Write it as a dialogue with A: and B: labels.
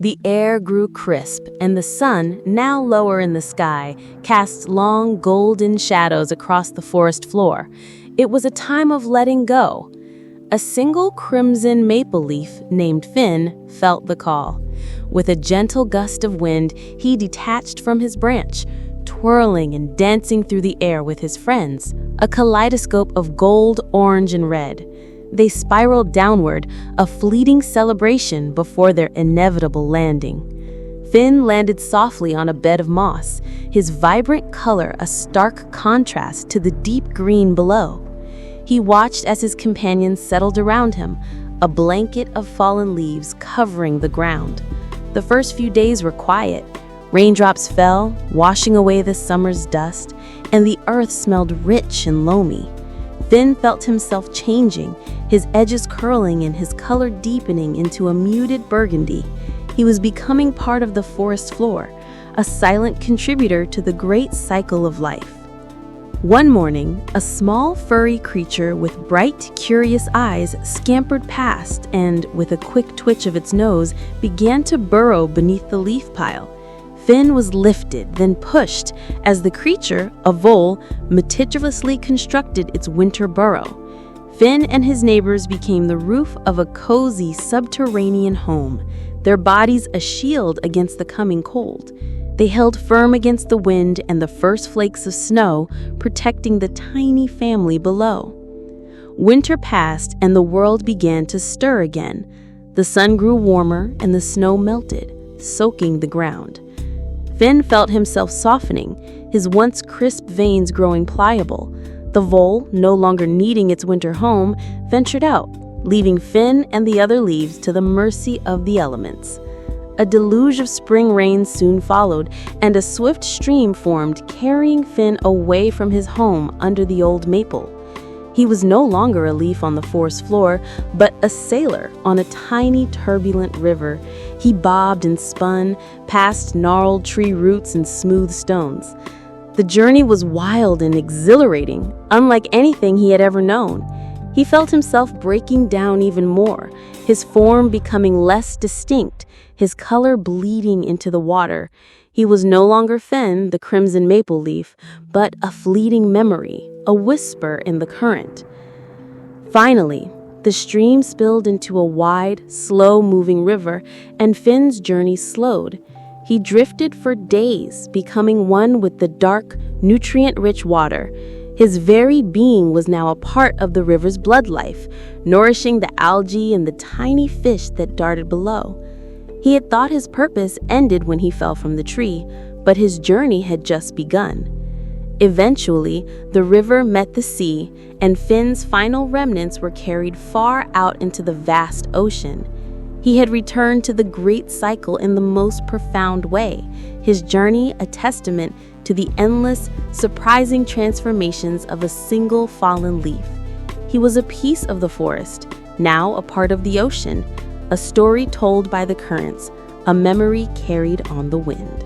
A: The air grew crisp, and the sun, now lower in the sky, cast long golden shadows across the forest floor. It was a time of letting go. A single crimson maple leaf named Finn felt the call. With a gentle gust of wind, he detached from his branch, twirling and dancing through the air with his friends, a kaleidoscope of gold, orange, and red. They spiraled downward, a fleeting celebration before their inevitable landing. Finn landed softly on a bed of moss, his vibrant color a stark contrast to the deep green below. He watched as his companions settled around him, a blanket of fallen leaves covering the ground. The first few days were quiet. Raindrops fell, washing away the summer's dust, and the earth smelled rich and loamy. Finn felt himself changing, his edges curling and his color deepening into a muted burgundy. He was becoming part of the forest floor, a silent contributor to the great cycle of life. One morning, a small furry creature with bright, curious eyes scampered past and, with a quick twitch of its nose, began to burrow beneath the leaf pile. Finn was lifted, then pushed, as the creature, a vole, meticulously constructed its winter burrow. Finn and his neighbors became the roof of a cozy subterranean home, their bodies a shield against the coming cold. They held firm against the wind and the first flakes of snow, protecting the tiny family below. Winter passed and the world began to stir again. The sun grew warmer and the snow melted, soaking the ground. Finn felt himself softening, his once crisp veins growing pliable. The vole, no longer needing its winter home, ventured out, leaving Finn and the other leaves to the mercy of the elements. A deluge of spring rain soon followed, and a swift stream formed, carrying Finn away from his home under the old maple. He was no longer a leaf on the forest floor, but a sailor on a tiny, turbulent river. He bobbed and spun, past gnarled tree roots and smooth stones. The journey was wild and exhilarating, unlike anything he had ever known. He felt himself breaking down even more, his form becoming less distinct, his color bleeding into the water. He was no longer Finn, the crimson maple leaf, but a fleeting memory, a whisper in the current. Finally, the stream spilled into a wide, slow-moving river, and Finn's journey slowed. He drifted for days, becoming one with the dark, nutrient-rich water. His very being was now a part of the river's blood life, nourishing the algae and the tiny fish that darted below. He had thought his purpose ended when he fell from the tree, but his journey had just begun. Eventually, the river met the sea, and Finn's final remnants were carried far out into the vast ocean. He had returned to the great cycle in the most profound way, his journey a testament to the endless, surprising transformations of a single fallen leaf. He was a piece of the forest, now a part of the ocean, a story told by the currents, a memory carried on the wind.